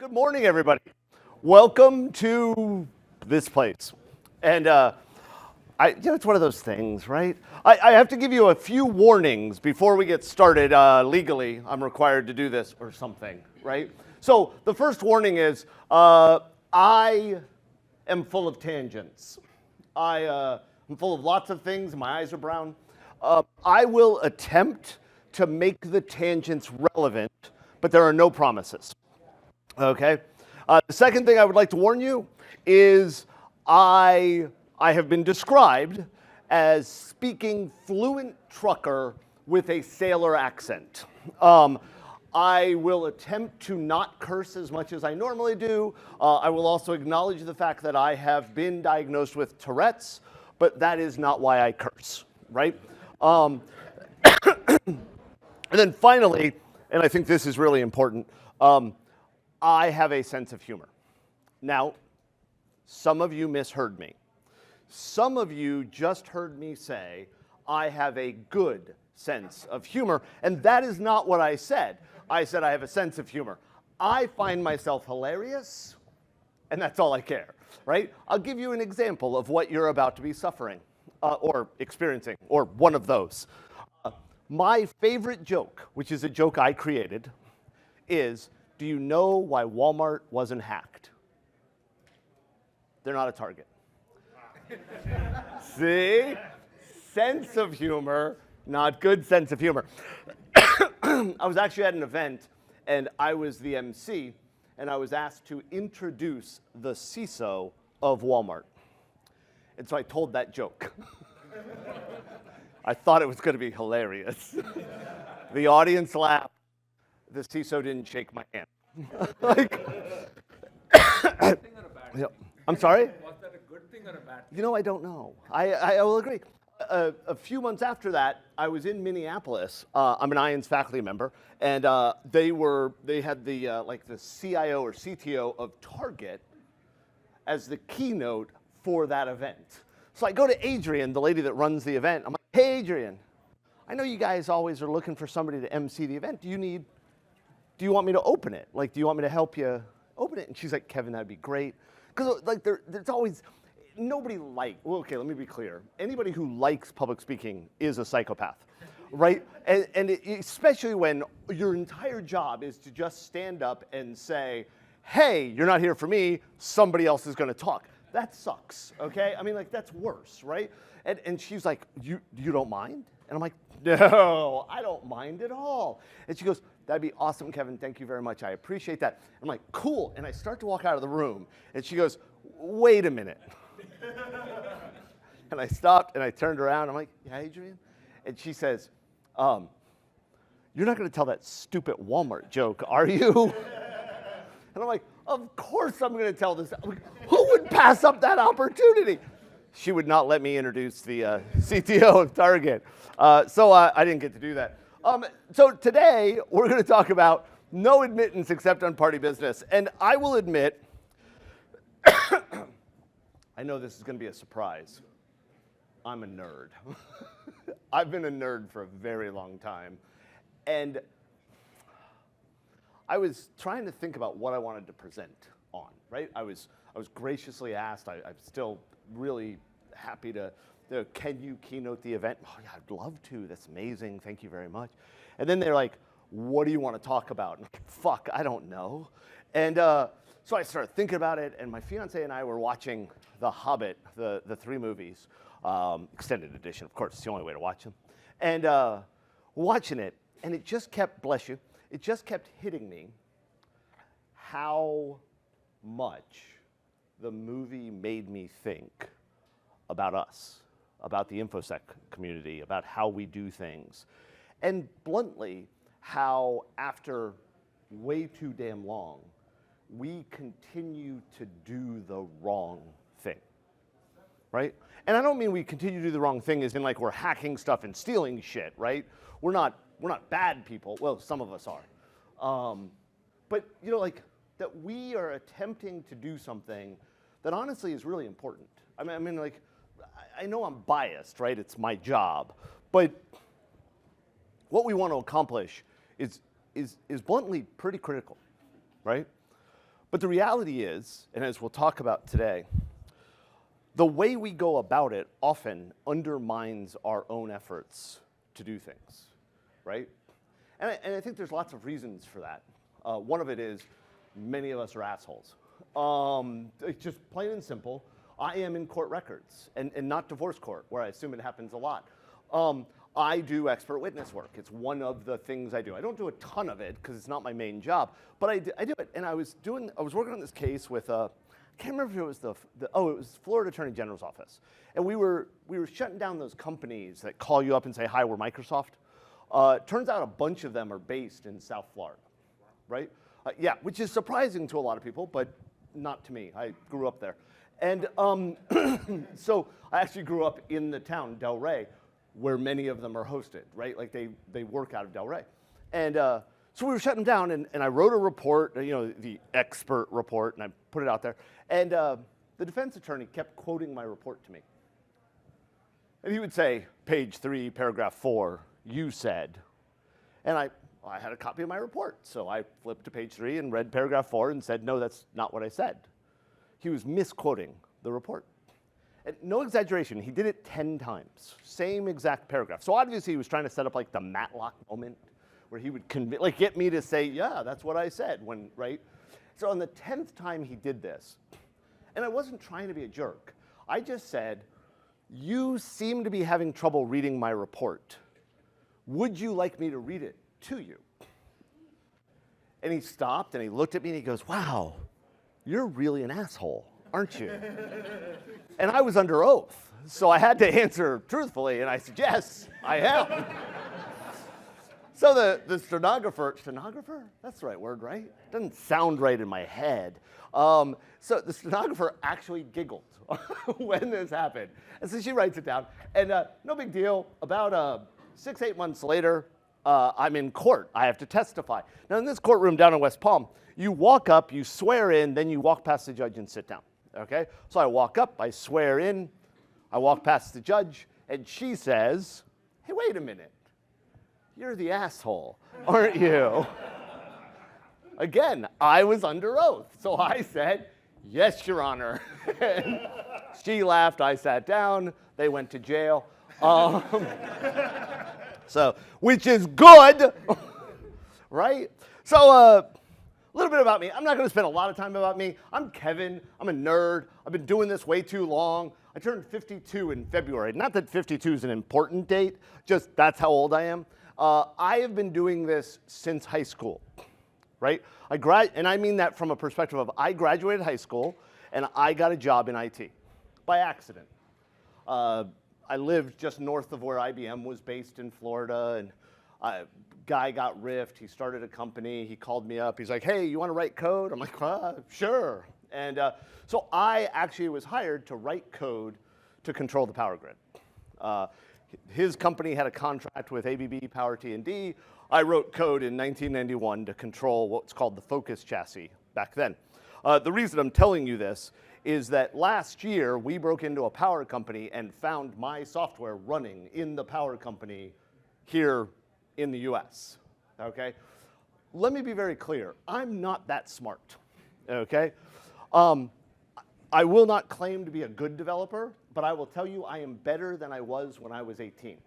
Good morning, everybody. Welcome to this place. And it's one of those things, right? I have to give you a few warnings before we get started. Legally, I'm required to do this or something, right? So the first warning is I am full of tangents. I'm full of lots of things. My eyes are brown. I will attempt to make the tangents relevant, but there are no promises. Okay. The second thing I would like to warn you is I have been described as speaking fluent trucker with a sailor accent. I will attempt to not curse as much as I normally do. I will also acknowledge the fact that I have been diagnosed with Tourette's, but that is not why I curse, right? And then finally, and I think this is really important, I have a sense of humor. Now, some of you misheard me. Some of you just heard me say, I have a good sense of humor, and that is not what I said. I said I have a sense of humor. I find myself hilarious, and that's all I care, right? I'll give you an example of what you're about to be suffering, or experiencing, or one of those. My favorite joke, which is a joke I created, is, do you know why Walmart wasn't hacked? They're not a target. See? Sense of humor, not good sense of humor. I was actually at an event, and I was the MC, and I was asked to introduce the CISO of Walmart. And so I told that joke. I thought it was going to be hilarious. The audience laughed. The CISO didn't shake my hand. I'm sorry? Was that a good thing or a bad thing? You know, I don't know. I will agree. A few months after that, I was in Minneapolis. I'm an IANS faculty member, and they had the CIO or CTO of Target as the keynote for that event. So I go to Adrian, the lady that runs the event. I'm like, hey, Adrian, I know you guys always are looking for somebody to MC the event. Do you want me to open it? Like, do you want me to help you open it? And she's like, Kevin, that'd be great. Because there's always, okay, let me be clear. Anybody who likes public speaking is a psychopath, right? Especially when your entire job is to just stand up and say, hey, you're not here for me, somebody else is gonna talk. That sucks, okay? I mean, that's worse, right? And she's like, you don't mind? And I'm like, no, I don't mind at all. And she goes, that'd be awesome, Kevin. Thank you very much. I appreciate that. I'm like, cool. And I start to walk out of the room. And she goes, wait a minute. And I stopped and I turned around. I'm like, yeah, Adrian? And she says, you're not going to tell that stupid Walmart joke, are you? And I'm like, of course I'm going to tell this. Who would pass up that opportunity? She would not let me introduce the CTO of Target. So I didn't get to do that. So today, we're going to talk about no admittance except on party business. And I will admit, I know this is going to be a surprise. I'm a nerd. I've been a nerd for a very long time. And I was trying to think about what I wanted to present on, right? I was graciously asked. I'm still really happy to, can you keynote the event? Oh, yeah, I'd love to. That's amazing. Thank you very much. And then they're like, what do you want to talk about? And I'm like, fuck, I don't know. And so I started thinking about it, and my fiance and I were watching The Hobbit, the 3 movies, extended edition, of course. It's the only way to watch them. And watching it, and it just kept, bless you, it just kept hitting me how much the movie made me think about us, about the InfoSec community, about how we do things. And bluntly, how after way too damn long, we continue to do the wrong thing, right? And I don't mean we continue to do the wrong thing as in like we're hacking stuff and stealing shit, right? We're not bad people. Well, some of us are. But that we are attempting to do something that honestly is really important. I mean, I know I'm biased, right? It's my job. But what we want to accomplish is bluntly pretty critical, right? But the reality is, and as we'll talk about today, the way we go about it often undermines our own efforts to do things, right? And I think there's lots of reasons for that. One of it is many of us are assholes. It's just plain and simple. I am in court records, and not divorce court, where I assume it happens a lot. I do expert witness work. It's one of the things I do. I don't do a ton of it because it's not my main job, but I do it. And I was working on this case with I can't remember if it was it was Florida Attorney General's office, and we were shutting down those companies that call you up and say, "Hi, we're Microsoft." Turns out a bunch of them are based in South Florida, right? Yeah, which is surprising to a lot of people, but not to me. I grew up there, and so I actually grew up in the town Delray, where many of them are hosted, right? Like they work out of Delray. And so we were shutting down, and I wrote a report, the expert report, and I put it out there. And the defense attorney kept quoting my report to me. And he would say, page 3, paragraph 4, you said. And I had a copy of my report. So I flipped to page 3 and read paragraph 4 and said, no, that's not what I said. He was misquoting the report. And no exaggeration, he did it 10 times, same exact paragraph. So obviously he was trying to set up like the Matlock moment where he would get me to say, yeah, that's what I said, right? So on the 10th time he did this, and I wasn't trying to be a jerk. I just said, you seem to be having trouble reading my report. Would you like me to read it to you? And he stopped and he looked at me and he goes, wow, you're really an asshole, aren't you? And I was under oath, so I had to answer truthfully, and I said, yes, I am. So the stenographer, that's the right word, right? Doesn't sound right in my head. So the stenographer actually giggled when this happened. And so she writes it down, and no big deal. About 6-8 months later, I'm in court. I have to testify. Now in this courtroom down in West Palm, you walk up, you swear in, then you walk past the judge and sit down. Okay, so I walk up, I swear in, I walk past the judge, and she says, hey, wait a minute. You're the asshole, aren't you? Again, I was under oath, so I said, yes, Your Honor. And she laughed, I sat down, they went to jail. So, which is good, right? So, a little bit about me. I'm not going to spend a lot of time about me. I'm Kevin. I'm a nerd. I've been doing this way too long. I turned 52 in February. Not that 52 is an important date, just that's how old I am. I have been doing this since high school, right? And I mean that from a perspective of I graduated high school and I got a job in IT by accident. I lived just north of where IBM was based in Florida, and guy got riffed. He started a company. He called me up. He's like, hey, you want to write code? I'm like, sure. And so I actually was hired to write code to control the power grid. His company had a contract with ABB Power T&D. I wrote code in 1991 to control what's called the Focus chassis back then. The reason I'm telling you this is that last year we broke into a power company and found my software running in the power company here in the US, okay? Let me be very clear. I'm not that smart, okay? I will not claim to be a good developer, but I will tell you I am better than I was when I was 18,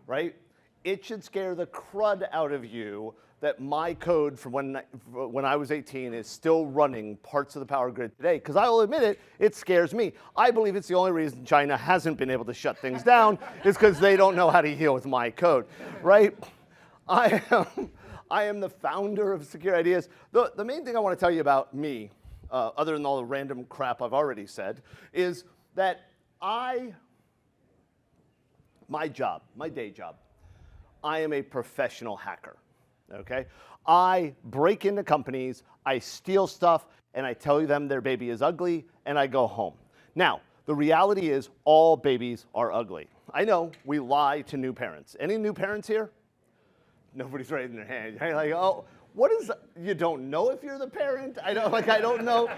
right? It should scare the crud out of you that my code from when I was 18 is still running parts of the power grid today, because I will admit it, it scares me. I believe it's the only reason China hasn't been able to shut things down is because they don't know how to deal with my code, right? I am the founder of Secure Ideas. The main thing I want to tell you about me, other than all the random crap I've already said, is that my day job, I am a professional hacker. Okay, I break into companies, I steal stuff, and I tell them their baby is ugly, and I go home. Now, the reality is all babies are ugly. I know, we lie to new parents. Any new parents here? Nobody's raising their hand. You're like, oh, what is, you don't know if you're the parent? I don't know.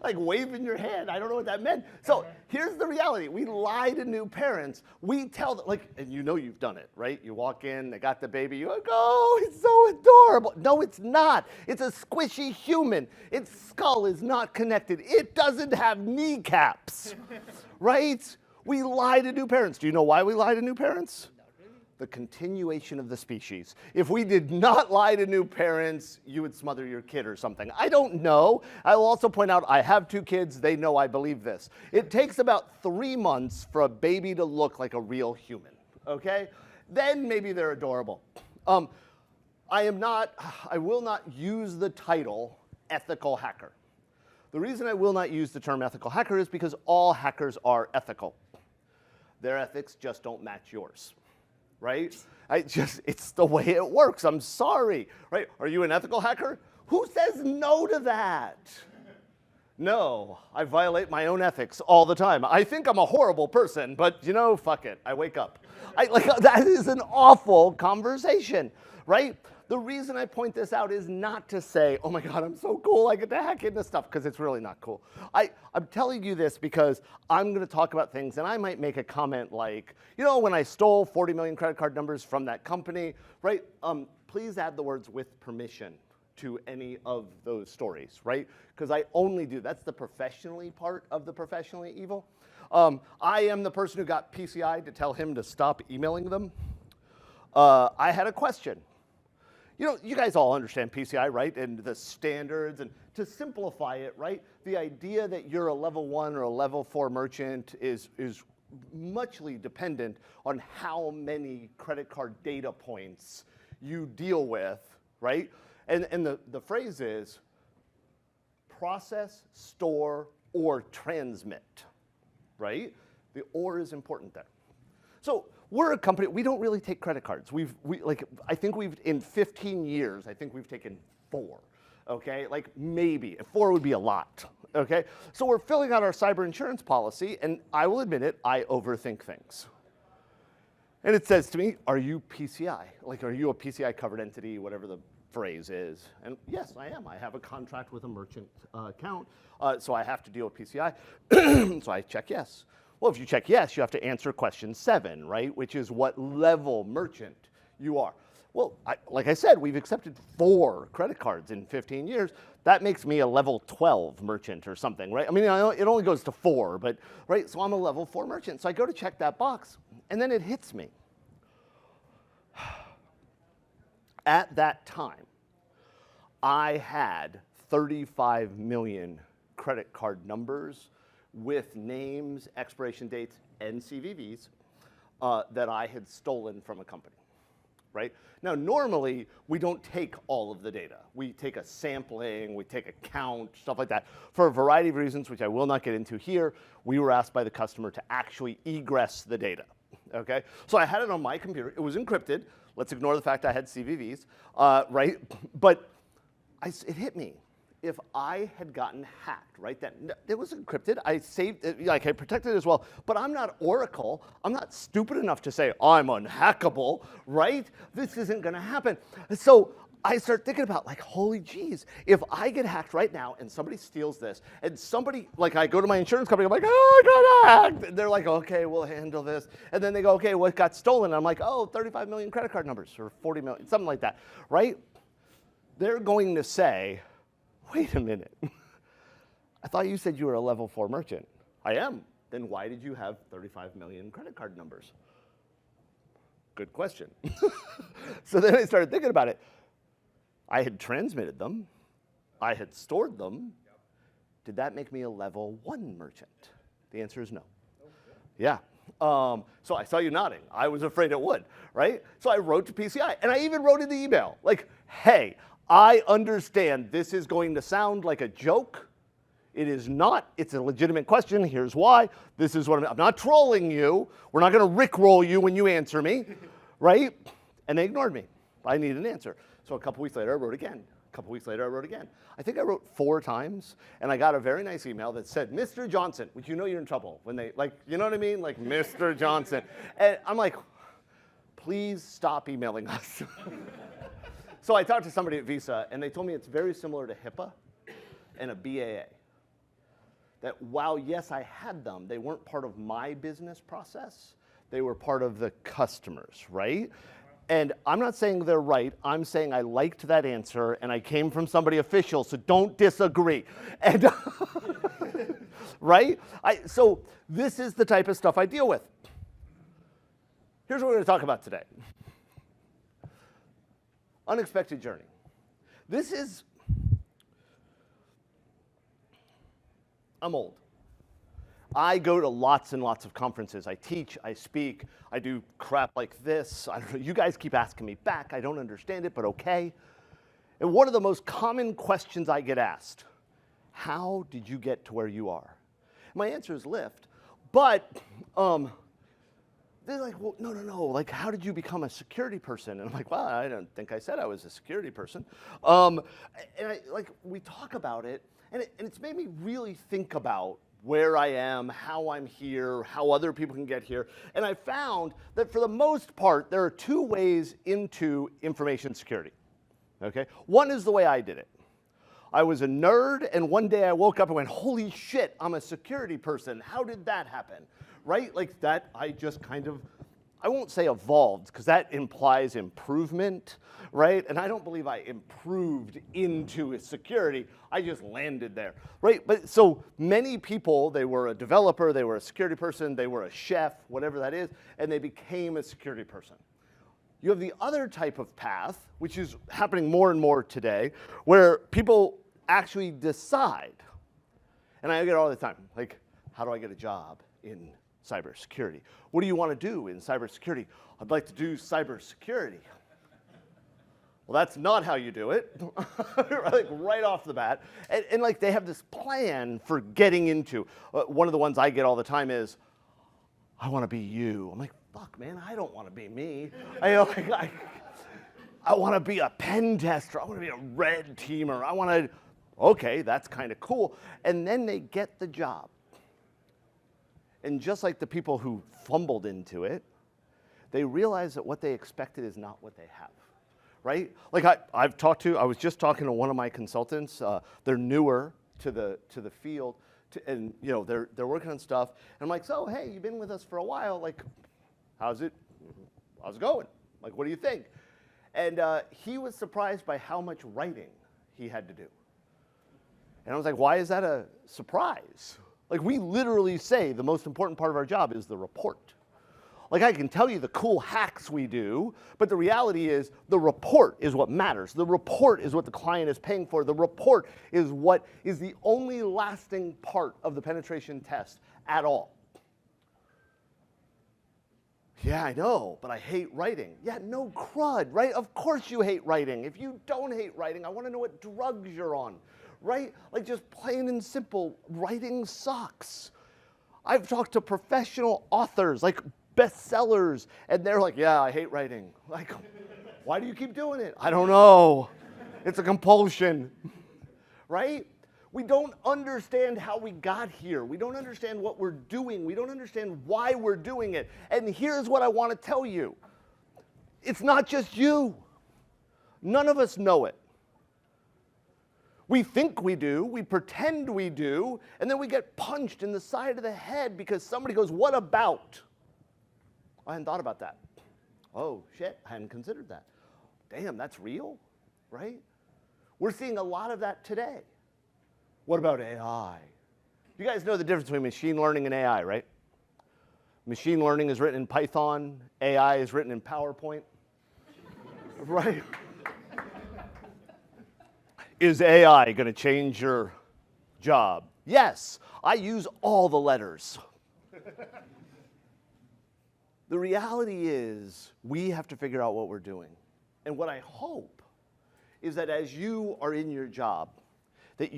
like waving your hand. I don't know what that meant. So here's the reality. We lie to new parents. We tell them, like, and you know you've done it, right? You walk in, they got the baby, you're like, oh, it's so adorable. No, it's not. It's a squishy human. Its skull is not connected. It doesn't have kneecaps, right? We lie to new parents. Do you know why we lie to new parents? The continuation of the species. If we did not lie to new parents, you would smother your kid or something. I don't know. I will also point out I have 2 kids. They know I believe this. It takes about 3 months for a baby to look like a real human, okay? Then maybe they're adorable. I will not use the title ethical hacker. The reason I will not use the term ethical hacker is because all hackers are ethical. Their ethics just don't match yours. Right? It's the way it works. I'm sorry, right? Are you an ethical hacker? Who says no to that? No, I violate my own ethics all the time. I think I'm a horrible person, but you know, fuck it. I wake up. That is an awful conversation, right? The reason I point this out is not to say, oh my God, I'm so cool, I get to hack into stuff, because it's really not cool. I'm telling you this because I'm going to talk about things, and I might make a comment like, you know, when I stole 40 million credit card numbers from that company, right? Please add the words with permission to any of those stories, right? Because I only do, that's the professionally part of the professionally evil. I am the person who got PCI to tell him to stop emailing them. I had a question. You know, you guys all understand PCI, right? And the standards, and to simplify it, right? The idea that you're a level 1 or a level 4 merchant is muchly dependent on how many credit card data points you deal with, right? And the phrase is process, store, or transmit, right? The or is important there. So we're a company, we don't really take credit cards. I think in 15 years, I think we've taken 4, okay? Like maybe, 4 would be a lot, okay? So we're filling out our cyber insurance policy, and I will admit it, I overthink things. And it says to me, are you PCI? Like, are you a PCI covered entity, whatever the phrase is? And yes, I am. I have a contract with a merchant account, so I have to deal with PCI. So I check yes. Well, if you check yes, you have to answer question 7, right? Which is what level merchant you are. Well, like I said, we've accepted 4 credit cards in 15 years. That makes me a level 12 merchant or something, right? I mean, it only goes to 4, but, right? So I'm a level 4 merchant. So I go to check that box, and then it hits me. At that time, I had 35 million credit card numbers with names, expiration dates, and CVVs that I had stolen from a company, right? Now, normally, we don't take all of the data. We take a sampling, we take a count, stuff like that. For a variety of reasons, which I will not get into here, we were asked by the customer to actually egress the data, okay? So I had it on my computer. It was encrypted. Let's ignore the fact I had CVVs, right? But it hit me. If I had gotten hacked, right, then it was encrypted. I saved it, like I protected it as well. But I'm not Oracle. I'm not stupid enough to say I'm unhackable, right? This isn't going to happen. So I start thinking about, like, holy jeez, if I get hacked right now and somebody steals this, and somebody, like, I go to my insurance company, I'm like, oh, I got hacked. And they're like, okay, we'll handle this. And then they go, okay, what got stolen? And I'm like, oh, 35 million credit card numbers, or 40 million, something like that, right? They're going to say, wait a minute. I thought you said you were a level 4 merchant. I am. Then why did you have 35 million credit card numbers? Good question. So then I started thinking about it. I had transmitted them. I had stored them. Did that make me a level 1 merchant? The answer is no. Yeah. So I saw you nodding. I was afraid it would, right? So I wrote to PCI, and I even wrote in the email, like, hey, I understand this is going to sound like a joke. It is not. It's a legitimate question. Here's why. This is what I'm not trolling you. We're not going to rickroll you when you answer me, right? And they ignored me. I needed an answer. So a couple weeks later, I wrote again. A couple weeks later, I wrote again. I think I wrote 4 times, and I got a very nice email that said, Mr. Johnson, which you know you're in trouble when they, like, you know what I mean? Like, Mr. Johnson. And I'm like, please stop emailing us. So I talked to somebody at Visa, and they told me it's very similar to HIPAA and a BAA. that while, yes, I had them, they weren't part of my business process. They were part of the customers, right? And I'm not saying they're right. I'm saying I liked that answer, and I came from somebody official, so don't disagree. And right? So this is the type of stuff I deal with. Here's what we're going to talk about today. Unexpected journey. This is, I'm old. I go to lots and lots of conferences. I teach, I speak, I do crap like this. I don't know, you guys keep asking me back. I don't understand it, but okay. And one of the most common questions I get asked, how did you get to where you are? My answer is lift, but they're like, well, no, like, how did you become a security person? And I'm like, well, I don't think I said I was a security person. And we talk about it, and it's made me really think about where I am, how I'm here, how other people can get here. And I found that for the most part, there are two ways into information security, okay? One is the way I did it. I was a nerd, and one day I woke up and went, holy shit, I'm a security person. How did that happen, right? Like that, I just kind of, I won't say evolved, because that implies improvement, right? And I don't believe I improved into security. I just landed there, right? But so many people, they were a developer, they were a security person, they were a chef, whatever that is, and they became a security person. You have the other type of path, which is happening more and more today, where people actually decide, and I get it all the time, like, how do I get a job in cybersecurity? What do you want to do in cybersecurity? I'd like to do cybersecurity. Well, that's not how you do it, like right off the bat. And like they have this plan for getting into. One of the ones I get all the time is, I want to be you. I'm like, fuck, man, I don't want to be me. I want to be a pen tester. I want to be a red teamer. I want to, okay, that's kind of cool. And then they get the job. And just like the people who fumbled into it, they realize that what they expected is not what they have, right? Like I was just talking to one of my consultants. They're newer to the field, and you know they're working on stuff. And I'm like, so hey, you've been with us for a while. Like, how's it going? Like, what do you think? And he was surprised by how much writing he had to do. And I was like, why is that a surprise? Like, we literally say the most important part of our job is the report. Like, I can tell you the cool hacks we do, but the reality is the report is what matters. The report is what the client is paying for. The report is what is the only lasting part of the penetration test at all. Yeah, I know, but I hate writing. Yeah, no crud, right? Of course you hate writing. If you don't hate writing, I want to know what drugs you're on, right? Like, just plain and simple, writing sucks. I've talked to professional authors, like bestsellers, and they're like, yeah, I hate writing. Like, why do you keep doing it? I don't know. It's a compulsion, right? We don't understand how we got here. We don't understand what we're doing. We don't understand why we're doing it. And here's what I want to tell you. It's not just you. None of us know it. We think we do, we pretend we do, and then we get punched in the side of the head because somebody goes, what about? I hadn't thought about that. Oh, shit, I hadn't considered that. Damn, that's real, right? We're seeing a lot of that today. What about AI? You guys know the difference between machine learning and AI, right? Machine learning is written in Python, AI is written in PowerPoint, right? Is AI going to change your job? Yes, I use all the letters. The reality is we have to figure out what we're doing. And what I hope is that as you are in your job, that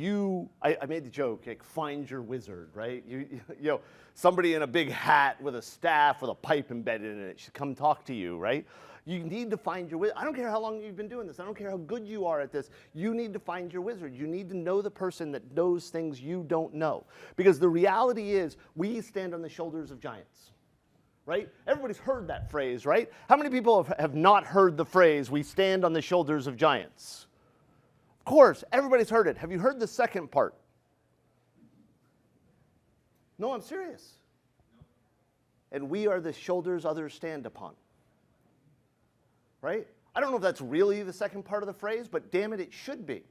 I made the joke, like, find your wizard, right? You know, somebody in a big hat with a staff with a pipe embedded in it should come talk to you, right? You need to find your wizard. I don't care how long you've been doing this. I don't care how good you are at this. You need to find your wizard. You need to know the person that knows things you don't know. Because the reality is we stand on the shoulders of giants, right? Everybody's heard that phrase, right? How many people have not heard the phrase, we stand on the shoulders of giants? Of course, everybody's heard it. Have you heard the second part? No, I'm serious. And we are the shoulders others stand upon. Right? I don't know if that's really the second part of the phrase, but damn it, it should be.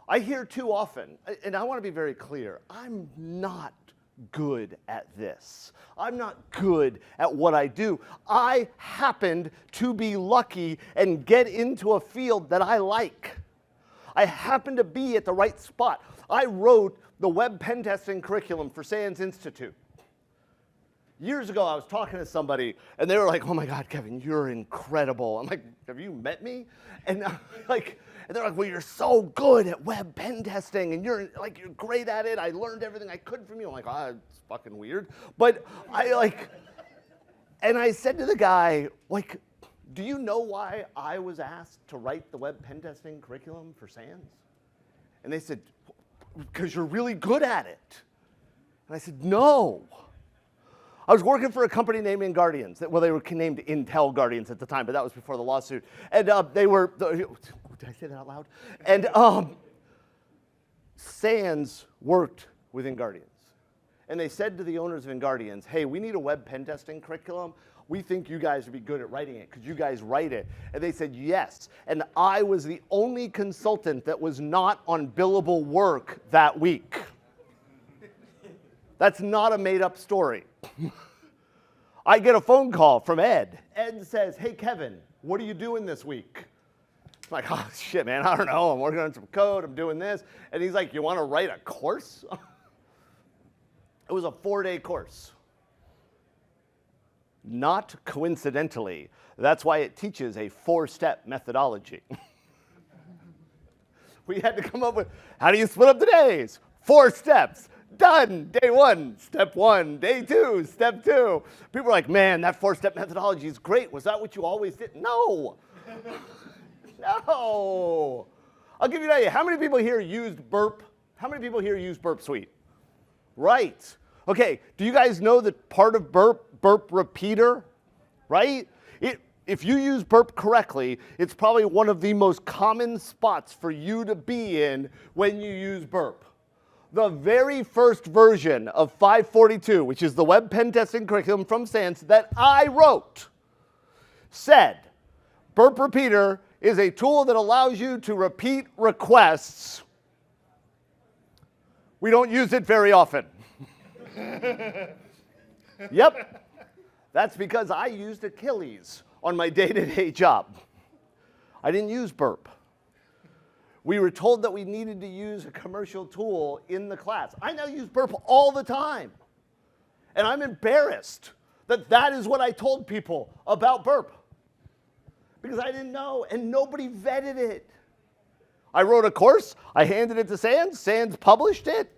I hear too often, and I want to be very clear, I'm not good at this. I'm not good at what I do. I happened to be lucky and get into a field that I like. I happen to be at the right spot. I wrote the web pen testing curriculum for SANS Institute. Years ago, I was talking to somebody, and they were like, "Oh my God, Kevin, you're incredible." I'm like, "Have you met me?" And and they're like, "Well, you're so good at web pen testing, and you're great at it. I learned everything I could from you." I'm like, "Ah, it's fucking weird." But and I said to the guy, "Do you know why I was asked to write the web pen testing curriculum for SANS?" And they said, "Because you're really good at it." And I said, "No. I was working for a company named InGuardians. They were named Intel Guardians at the time, but that was before the lawsuit. And they were, did I say that out loud? And SANS worked with InGuardians. And they said to the owners of InGuardians, "Hey, we need a web pen testing curriculum. We think you guys would be good at writing it. Could you guys write it?" And they said yes. And I was the only consultant that was not on billable work that week. That's not a made-up story. I get a phone call from Ed. Ed says, "Hey, Kevin, what are you doing this week?" I'm like, "Oh, shit, man, I don't know. I'm working on some code. I'm doing this." And he's like, "You want to write a course?" It was a 4-day course. Not coincidentally, that's why it teaches a 4-step methodology. We had to come up with, how do you split up the days? 4 steps. Done. Day 1, step 1. Day 2, step 2. People are like, "Man, that 4-step methodology is great. Was that what you always did?" No. No. I'll give you an idea. How many people here used Burp? How many people here use Burp Suite? Right. Okay. Do you guys know that part of Burp Repeater, right? If you use Burp correctly, it's probably one of the most common spots for you to be in when you use Burp. The very first version of 542, which is the web pen testing curriculum from SANS that I wrote, said, Burp Repeater is a tool that allows you to repeat requests. We don't use it very often. Yep. That's because I used Achilles on my day-to-day job. I didn't use Burp. We were told that we needed to use a commercial tool in the class. I now use Burp all the time. And I'm embarrassed that that is what I told people about Burp. Because I didn't know, and nobody vetted it. I wrote a course, I handed it to SANS, SANS published it.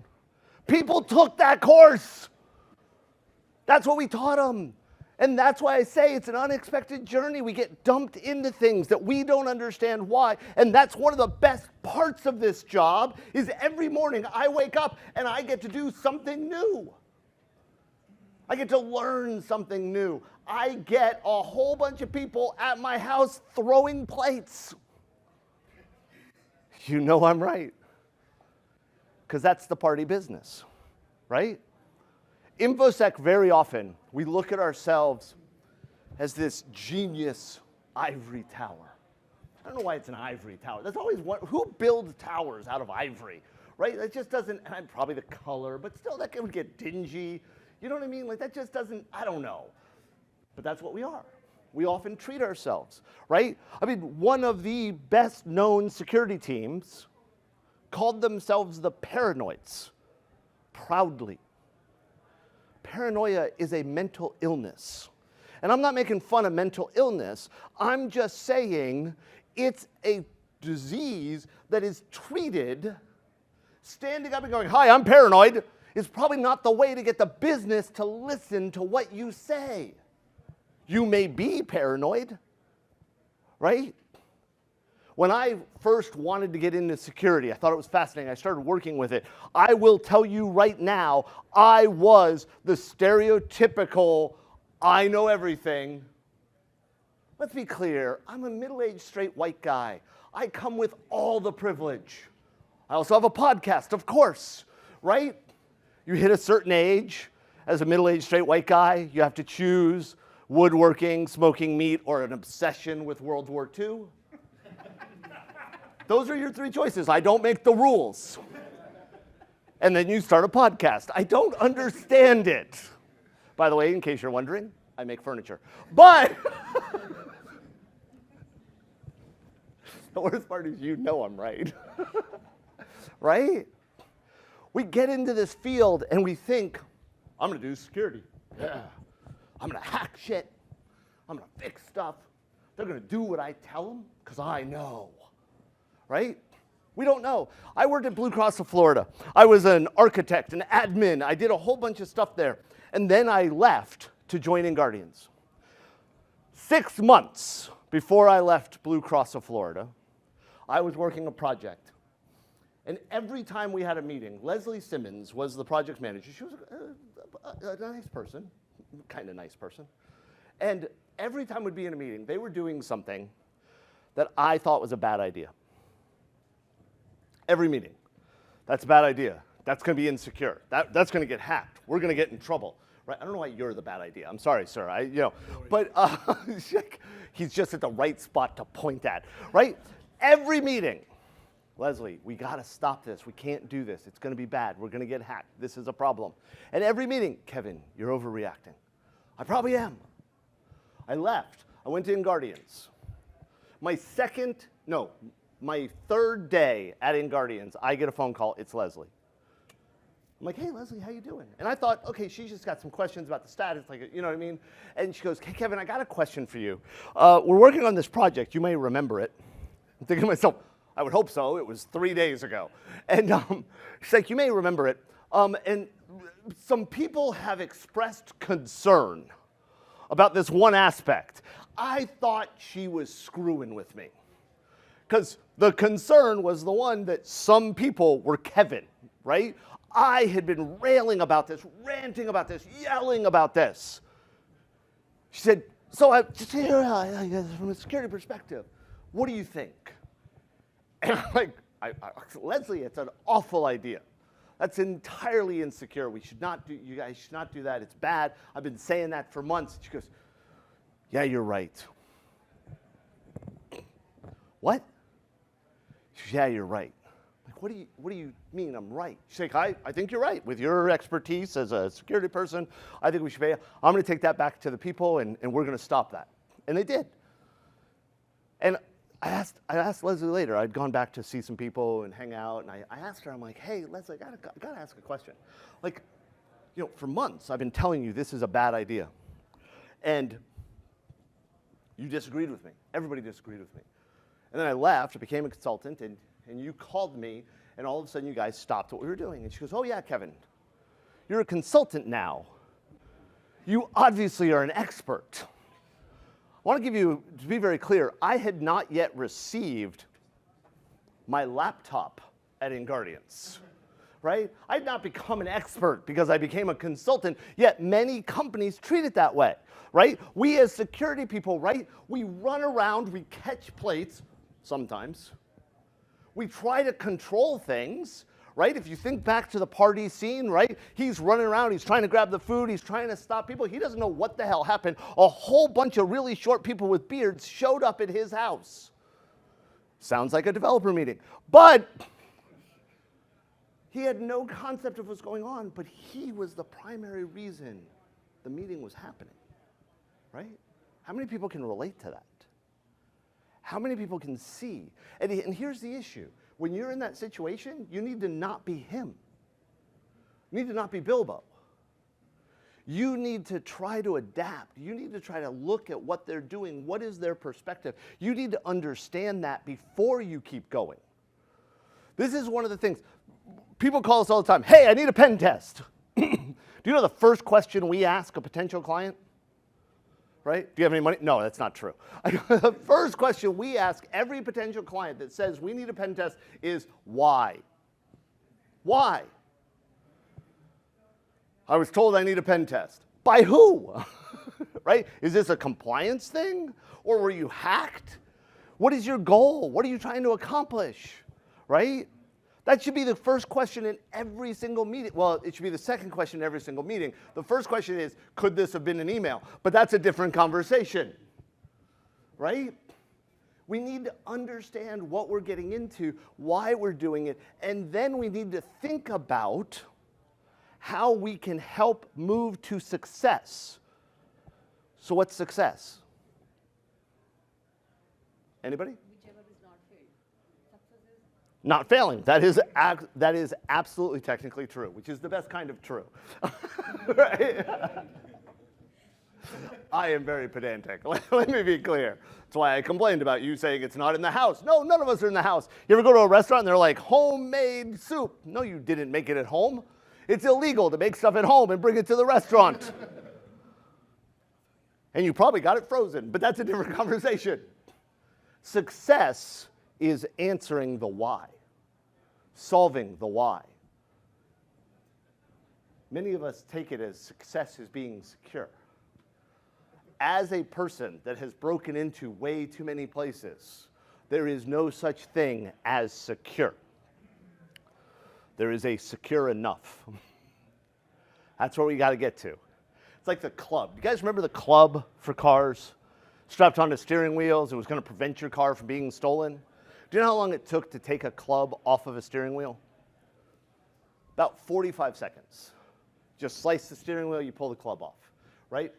People took that course. That's what we taught them. And that's why I say it's an unexpected journey. We get dumped into things that we don't understand why. And that's one of the best parts of this job is every morning I wake up and I get to do something new. I get to learn something new. I get a whole bunch of people at my house throwing plates. You know I'm right. Because that's the party business, right? InfoSec, very often, we look at ourselves as this genius ivory tower. I don't know why it's an ivory tower. That's always one. Who builds towers out of ivory, right? That just doesn't, and probably the color, but still that would get dingy. You know what I mean? Like that just doesn't, I don't know. But that's what we are. We often treat ourselves, right? I mean, one of the best known security teams called themselves the Paranoids, proudly. Paranoia is a mental illness. And I'm not making fun of mental illness. I'm just saying it's a disease that is treated. Standing up and going, "Hi, I'm paranoid," is probably not the way to get the business to listen to what you say. You may be paranoid, right? When I first wanted to get into security, I thought it was fascinating. I started working with it. I will tell you right now, I was the stereotypical, I know everything. Let's be clear, I'm a middle-aged straight white guy. I come with all the privilege. I also have a podcast, of course, right? You hit a certain age, as a middle-aged straight white guy, you have to choose woodworking, smoking meat, or an obsession with World War II. Those are your 3 choices. I don't make the rules. And then you start a podcast. I don't understand it. By the way, in case you're wondering, I make furniture. But the worst part is you know I'm right. Right? We get into this field and we think, I'm going to do security. Yeah. I'm going to hack shit. I'm going to fix stuff. They're going to do what I tell them because I know. Right? We don't know. I worked at Blue Cross of Florida. I was an architect, an admin. I did a whole bunch of stuff there. And then I left to join InGuardians. 6 months before I left Blue Cross of Florida, I was working a project. And every time we had a meeting, Leslie Simmons was the project manager. She was a nice person, kind of nice person. And every time we'd be in a meeting, they were doing something that I thought was a bad idea. Every meeting. That's a bad idea. That's going to be insecure. That's going to get hacked. We're going to get in trouble. Right? I don't know why you're the bad idea. I'm sorry, sir. But he's just at the right spot to point at. Right? Every meeting, Leslie, we got to stop this. We can't do this. It's going to be bad. We're going to get hacked. This is a problem. And every meeting, Kevin, you're overreacting. I probably am. I left. I went to InGuardians. My 3rd day at InGuardians, I get a phone call. It's Leslie. I'm like, hey, Leslie, how you doing? And I thought, okay, she's just got some questions about the status, like, you know what I mean? And she goes, hey, Kevin, I got a question for you. We're working on this project. You may remember it. I'm thinking to myself, I would hope so. It was 3 days ago. And she's like, you may remember it. And some people have expressed concern about this one aspect. I thought she was screwing with me. Because the concern was the one that some people were Kevin, right? I had been railing about this, ranting about this, yelling about this. She said, so just here, from a security perspective, what do you think? And I'm like, Leslie, it's an awful idea. That's entirely insecure. You guys should not do that. It's bad. I've been saying that for months. She goes, yeah, you're right. What? She goes, yeah, you're right. Like, what do you mean I'm right? She's like, I think you're right. With your expertise as a security person, I think we should pay. I'm going to take that back to the people, and we're going to stop that. And they did. And I asked Leslie later. I'd gone back to see some people and hang out, and I asked her, I'm like, hey, Leslie, I got to ask a question. Like, for months I've been telling you this is a bad idea. And you disagreed with me. Everybody disagreed with me. And then I left, I became a consultant, and you called me, and all of a sudden you guys stopped what we were doing. And she goes, oh yeah, Kevin, you're a consultant now. You obviously are an expert. I want to be very clear, I had not yet received my laptop at InGuardians, right? I had not become an expert because I became a consultant, yet many companies treat it that way, right? We as security people, right, we run around, we catch plates, sometimes. We try to control things, right? If you think back to the party scene, right? He's running around, he's trying to grab the food, he's trying to stop people. He doesn't know what the hell happened. A whole bunch of really short people with beards showed up at his house. Sounds like a developer meeting. But he had no concept of what's going on, but he was the primary reason the meeting was happening, right? How many people can relate to that? How many people can see? And here's the issue. When you're in that situation, you need to not be him. You need to not be Bilbo. You need to try to adapt. You need to try to look at what they're doing. What is their perspective? You need to understand that before you keep going. This is one of the things. People call us all the time, hey, I need a pen test. Do you know the first question we ask a potential client? Right? Do you have any money? No, that's not true. The first question we ask every potential client that says we need a pen test is why? Why? I was told I need a pen test. By who? Right? Is this a compliance thing? Or were you hacked? What is your goal? What are you trying to accomplish? Right? That should be the first question in every single meeting. Well, it should be the second question in every single meeting. The first question is, could this have been an email? But that's a different conversation, right? We need to understand what we're getting into, why we're doing it, and then we need to think about how we can help move to success. So what's success? Anybody? Whichever is not failed. Success is Not failing. That is absolutely technically true, which is the best kind of true. Right? I am very pedantic. Let me be clear. That's why I complained about you saying it's not in the house. No, none of us are in the house. You ever go to a restaurant and they're like, homemade soup? No, you didn't make it at home. It's illegal to make stuff at home and bring it to the restaurant. And you probably got it frozen, but that's a different conversation. Success is answering the why, solving the why. Many of us take it as success as being secure. As a person that has broken into way too many places, there is no such thing as secure. There is a secure enough. That's where we got to get to. It's like the club. You guys remember the club for cars? Strapped onto steering wheels. It was going to prevent your car from being stolen. Do you know how long it took to take a club off of a steering wheel? About 45 seconds. Just slice the steering wheel, you pull the club off, right?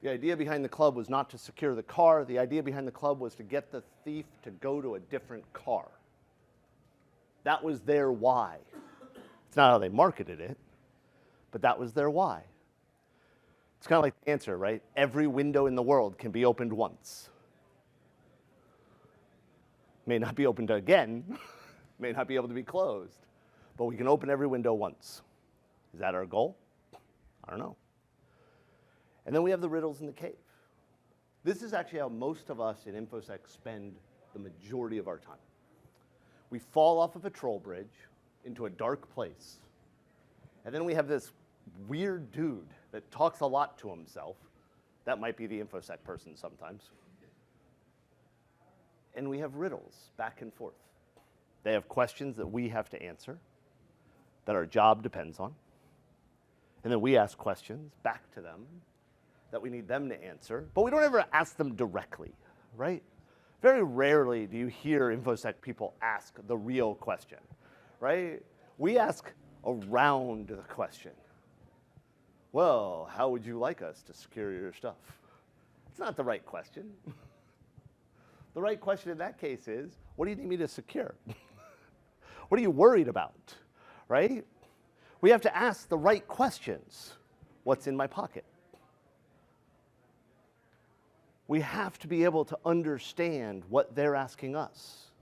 The idea behind the club was not to secure the car. The idea behind the club was to get the thief to go to a different car. That was their why. It's not how they marketed it, but that was their why. It's kind of like the answer, right? Every window in the world can be opened once. May not be opened again, may not be able to be closed, but we can open every window once. Is that our goal? I don't know. And then we have the riddles in the cave. This is actually how most of us in InfoSec spend the majority of our time. We fall off a patrol bridge into a dark place, and then we have this weird dude that talks a lot to himself. That might be the InfoSec person sometimes. And we have riddles back and forth. They have questions that we have to answer, that our job depends on. And then we ask questions back to them that we need them to answer, but we don't ever ask them directly, right? Very rarely do you hear InfoSec people ask the real question, right? We ask around the question. Well, how would you like us to secure your stuff? It's not the right question. The right question in that case is, what do you need me to secure? What are you worried about, right? We have to ask the right questions. What's in my pocket? We have to be able to understand what they're asking us.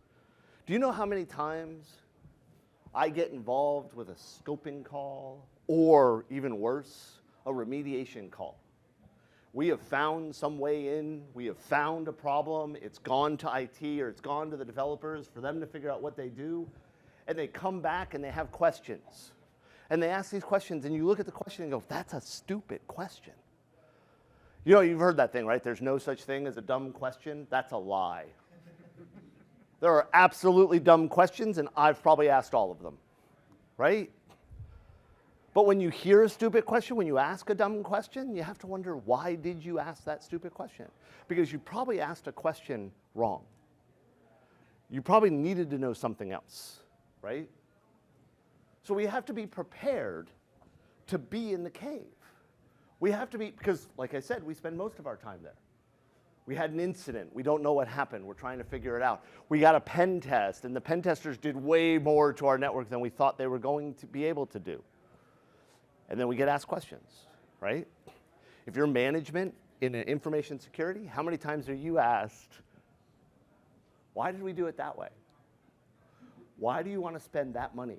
Do you know how many times I get involved with a scoping call, or even worse, a remediation call? We have found some way in, we have found a problem, it's gone to IT or it's gone to the developers for them to figure out what they do, and they come back and they have questions. And they ask these questions, and you look at the question and go, that's a stupid question. You know, you've heard that thing, right? There's no such thing as a dumb question. That's a lie. There are absolutely dumb questions, and I've probably asked all of them, right? But when you hear a stupid question, when you ask a dumb question, you have to wonder, why did you ask that stupid question? Because you probably asked a question wrong. You probably needed to know something else, right? So we have to be prepared to be in the cave. We have to be, because like I said, we spend most of our time there. We had an incident. We don't know what happened. We're trying to figure it out. We got a pen test, and the pen testers did way more to our network than we thought they were going to be able to do. And then we get asked questions, right? If you're management in information security, how many times are you asked, why did we do it that way? Why do you want to spend that money?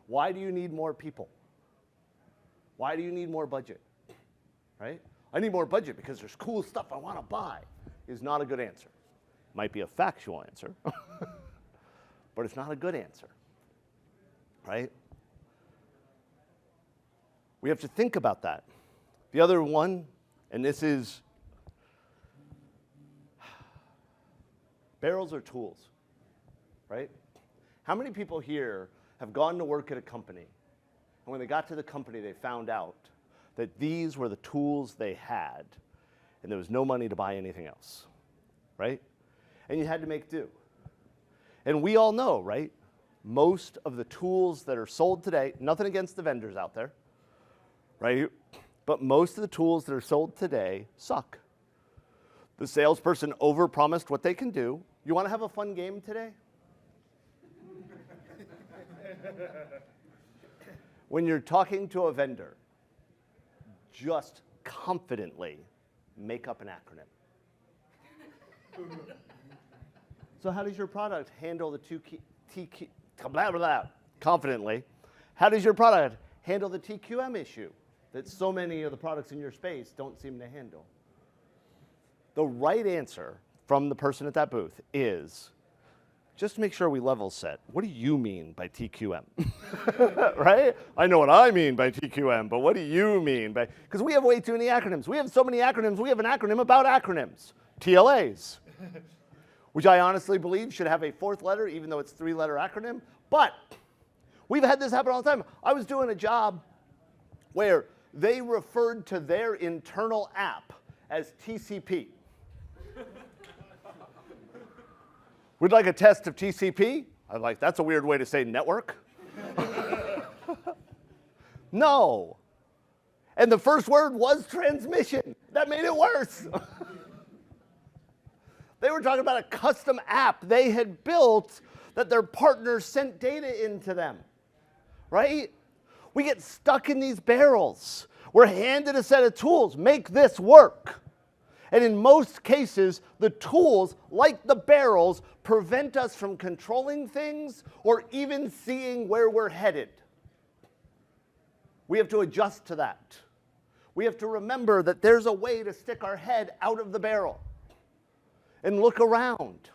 Why do you need more people? Why do you need more budget, right? I need more budget because there's cool stuff I want to buy is not a good answer. Might be a factual answer, but it's not a good answer, right? We have to think about that. The other one, and this is, barrels are tools, right? How many people here have gone to work at a company, and when they got to the company, they found out that these were the tools they had, and there was no money to buy anything else, right? And you had to make do. And we all know, right? Most of the tools that are sold today, nothing against the vendors out there, right? But most of the tools that are sold today suck. The salesperson overpromised what they can do. You want to have a fun game today? When you're talking to a vendor, just confidently make up an acronym. So how does your product handle the confidently, how does your product handle the TQM issue that so many of the products in your space don't seem to handle? The right answer from the person at that booth is, just to make sure we level set, what do you mean by TQM? Right? I know what I mean by TQM, but what do you mean by, because we have way too many acronyms. We have so many acronyms, we have an acronym about acronyms, TLAs, which I honestly believe should have a fourth letter, even though it's a three-letter acronym. But we've had this happen all the time. I was doing a job where they referred to their internal app as TCP. We'd like a test of TCP. I'm like, that's a weird way to say network. No. And the first word was transmission. That made it worse. They were talking about a custom app they had built that their partners sent data into them, right? We get stuck in these barrels. We're handed a set of tools. Make this work. And in most cases, the tools, like the barrels, prevent us from controlling things or even seeing where we're headed. We have to adjust to that. We have to remember that there's a way to stick our head out of the barrel and look around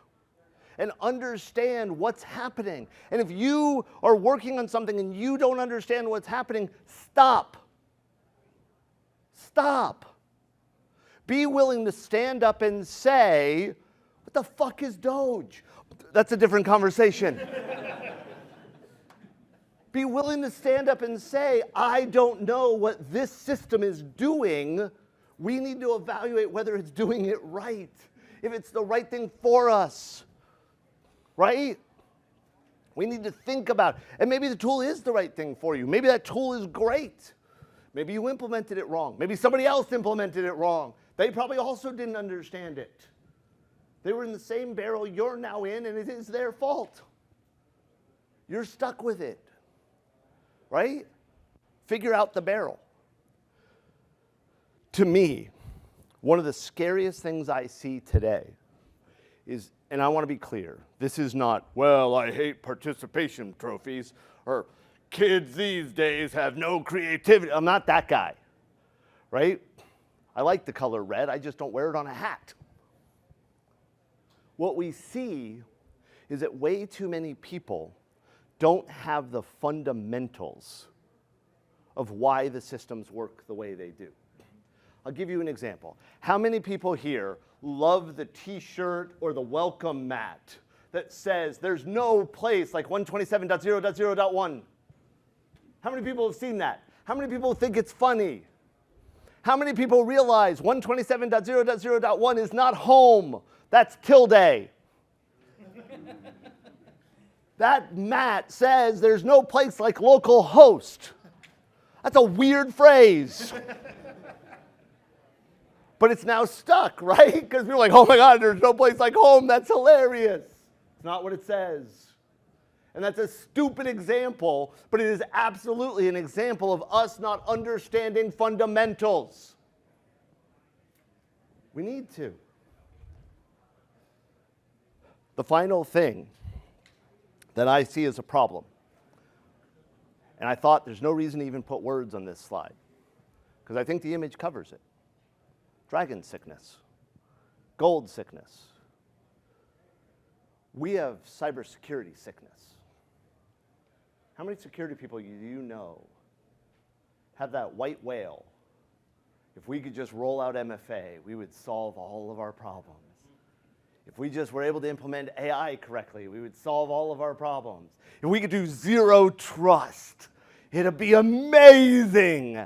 and understand what's happening. And if you are working on something and you don't understand what's happening, stop. Stop. Be willing to stand up and say, what the fuck is Doge? That's a different conversation. Be willing to stand up and say, I don't know what this system is doing. We need to evaluate whether it's doing it right, if it's the right thing for us, right? We need to think about it. And maybe the tool is the right thing for you. Maybe that tool is great. Maybe you implemented it wrong. Maybe somebody else implemented it wrong. They probably also didn't understand it. They were in the same barrel you're now in, and it is their fault. You're stuck with it, right? Figure out the barrel. To me, one of the scariest things I see today is, and I want to be clear, this is not, well, I hate participation trophies, or kids these days have no creativity. I'm not that guy, right? I like the color red, I just don't wear it on a hat. What we see is that way too many people don't have the fundamentals of why the systems work the way they do. I'll give you an example. How many people here love the t-shirt or the welcome mat that says there's no place like 127.0.0.1? How many people have seen that? How many people think it's funny? How many people realize 127.0.0.1 is not home? That's tilde. That mat says there's no place like local host. That's a weird phrase. But it's now stuck, right? Because people are like, oh my God, there's no place like home. That's hilarious. It's not what it says. And that's a stupid example, but it is absolutely an example of us not understanding fundamentals. We need to. The final thing that I see as a problem, and I thought there's no reason to even put words on this slide, because I think the image covers it. Dragon sickness, gold sickness. We have cybersecurity sickness. How many security people do you know have that white whale? If we could just roll out MFA, we would solve all of our problems. If we just were able to implement AI correctly, we would solve all of our problems. If we could do zero trust, it'd be amazing.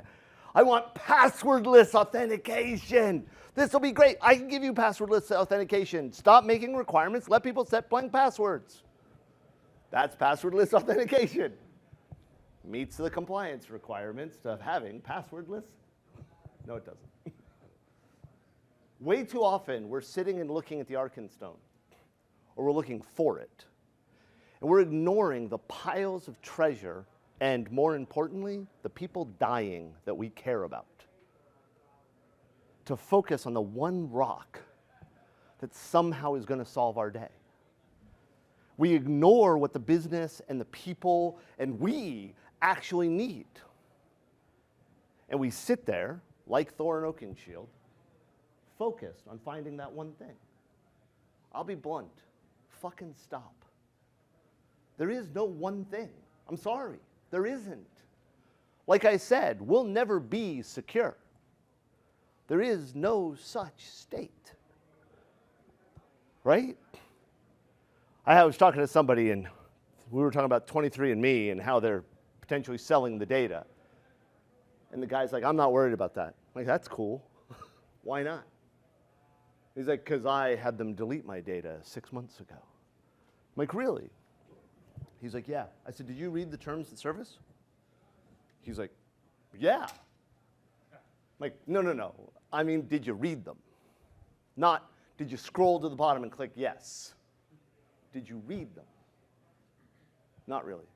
I want passwordless authentication. This will be great. I can give you passwordless authentication. Stop making requirements. Let people set blank passwords. That's passwordless authentication. Meets the compliance requirements of having passwordless. No, it doesn't. Way too often, we're sitting and looking at the Arkenstone, or we're looking for it. And we're ignoring the piles of treasure and, more importantly, the people dying that we care about, to focus on the one rock that somehow is going to solve our day. We ignore what the business and the people and we actually need. And we sit there, like Thor and Oakenshield, focused on finding that one thing. I'll be blunt. Fucking stop. There is no one thing. I'm sorry. There isn't. Like I said, we'll never be secure. There is no such state. Right? I was talking to somebody and we were talking about 23andMe and how they're potentially selling the data. And the guy's like, I'm not worried about that. I'm like, that's cool. Why not? He's like, because I had them delete my data 6 months ago. I'm like, really? He's like, yeah. I said, did you read the terms of service? He's like, yeah. I'm like, no. I mean, did you read them? Not, did you scroll to the bottom and click yes? Did you read them? Not really.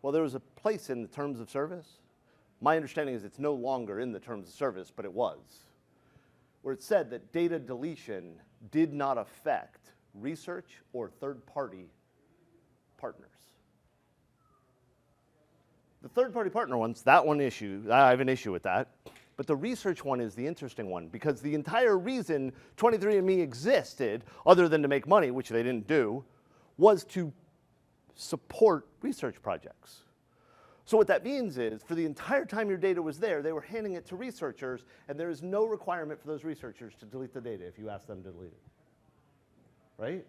Well, there was a place in the terms of service. My understanding is it's no longer in the terms of service, but it was, where it said that data deletion did not affect research or third-party partners. The third-party partner ones, that one issue, I have an issue with that. But the research one is the interesting one, because the entire reason 23andMe existed, other than to make money, which they didn't do, was to support research projects. So what that means is, for the entire time your data was there, they were handing it to researchers, and there is no requirement for those researchers to delete the data if you ask them to delete it. Right?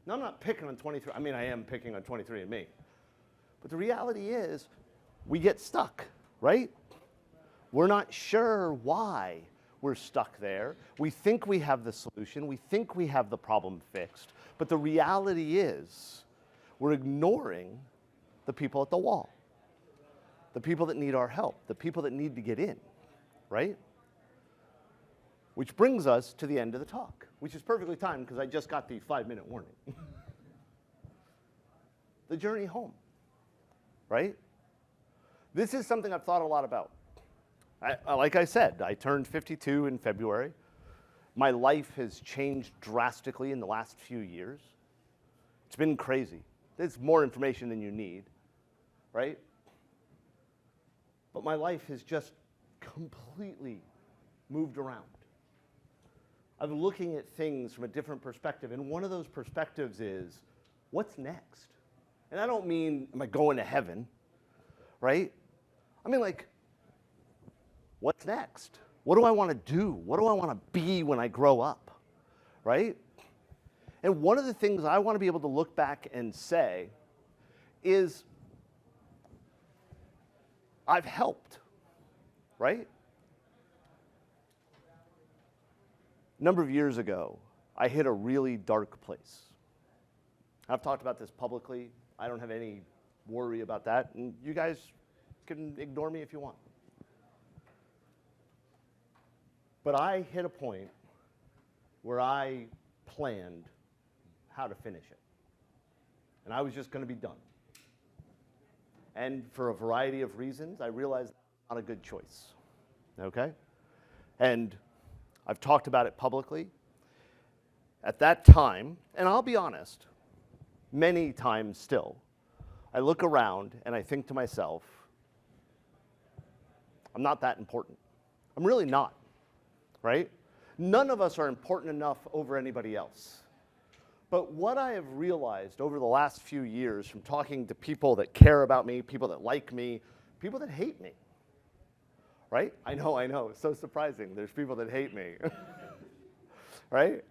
Now, I'm not picking on 23, I mean, I am picking on 23andMe. But the reality is, we get stuck, right? We're not sure why we're stuck there. We think we have the solution. We think we have the problem fixed. But the reality is, we're ignoring the people at the wall, the people that need our help, the people that need to get in, right? Which brings us to the end of the talk, which is perfectly timed because I just got the 5-minute warning. The journey home, right? This is something I've thought a lot about. Like I said, I turned 52 in February. My life has changed drastically in the last few years. It's been crazy. There's more information than you need, right? But my life has just completely moved around. I'm looking at things from a different perspective, and one of those perspectives is, what's next? And I don't mean, am I going to heaven, right? I mean, like, what's next? What do I want to do? What do I want to be when I grow up, right? And one of the things I want to be able to look back and say is, I've helped, right? A number of years ago, I hit a really dark place. I've talked about this publicly. I don't have any worry about that, and you guys can ignore me if you want. But I hit a point where I planned how to finish it. And I was just going to be done. And for a variety of reasons, I realized that's not a good choice. Okay? And I've talked about it publicly. At that time, and I'll be honest, many times still, I look around and I think to myself, I'm not that important. I'm really not. Right? None of us are important enough over anybody else. But what I have realized over the last few years from talking to people that care about me, people that like me, people that hate me, right? I know, it's so surprising. There's people that hate me, right?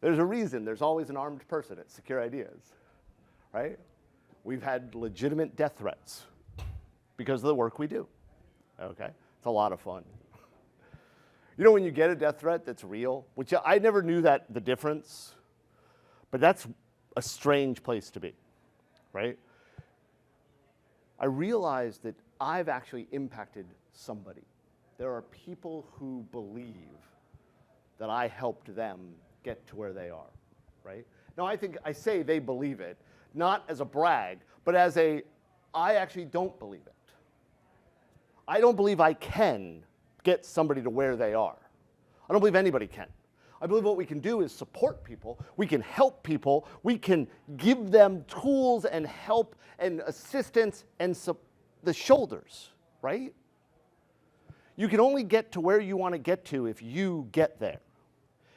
There's a reason there's always an armed person at Secure Ideas, right? We've had legitimate death threats because of the work we do, okay? It's a lot of fun. You know when you get a death threat that's real, which I never knew that the difference, but that's a strange place to be, right? I realized that I've actually impacted somebody. There are people who believe that I helped them get to where they are, right? Now I say they believe it, not as a brag, but as I actually don't believe it. I don't believe I can get somebody to where they are. I don't believe anybody can. I believe what we can do is support people, we can help people, we can give them tools and help and assistance and the shoulders, right? You can only get to where you want to get to if you get there.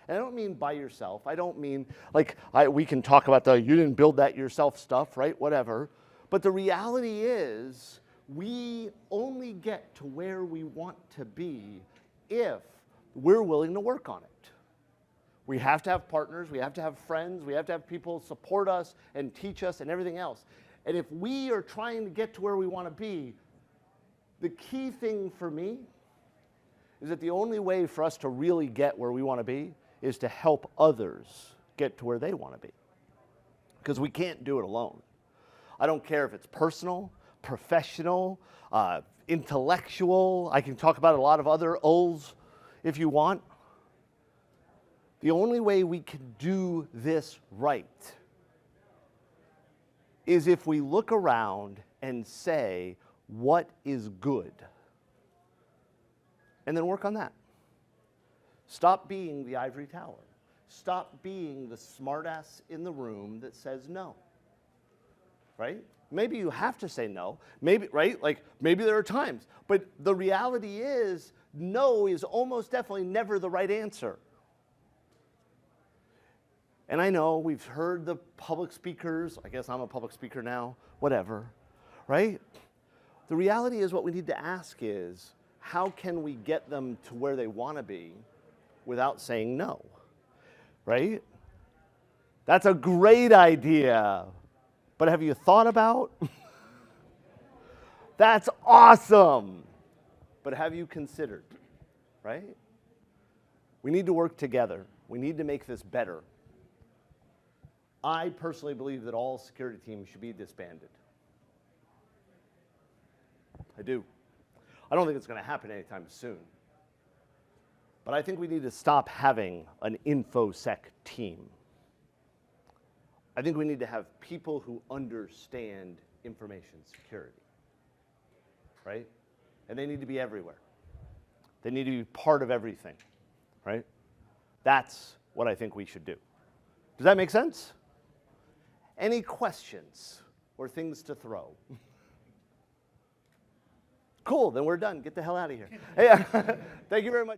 And I don't mean by yourself. I don't mean like we can talk about the you didn't build that yourself stuff, right? Whatever. But the reality is we only get to where we want to be if we're willing to work on it. We have to have partners, we have to have friends, we have to have people support us and teach us and everything else. And if we are trying to get to where we want to be, the key thing for me is that the only way for us to really get where we want to be is to help others get to where they want to be. Because we can't do it alone. I don't care if it's personal, professional, intellectual. I can talk about a lot of other O's if you want. The only way we can do this right is if we look around and say, what is good? And then work on that. Stop being the ivory tower. Stop being the smartass in the room that says no. Right? Maybe you have to say no. Maybe, right? Like, maybe there are times. But the reality is, no is almost definitely never the right answer. And I know we've heard the public speakers. I guess I'm a public speaker now. Whatever. Right? The reality is what we need to ask is, how can we get them to where they want to be without saying no? Right? That's a great idea. But have you thought about? That's awesome. But have you considered? Right? We need to work together. We need to make this better. I personally believe that all security teams should be disbanded. I do. I don't think it's going to happen anytime soon. But I think we need to stop having an InfoSec team. I think we need to have people who understand information security, right? And they need to be everywhere. They need to be part of everything, right? That's what I think we should do. Does that make sense? Any questions or things to throw? Cool, then we're done. Get the hell out of here. Hey, thank you very much.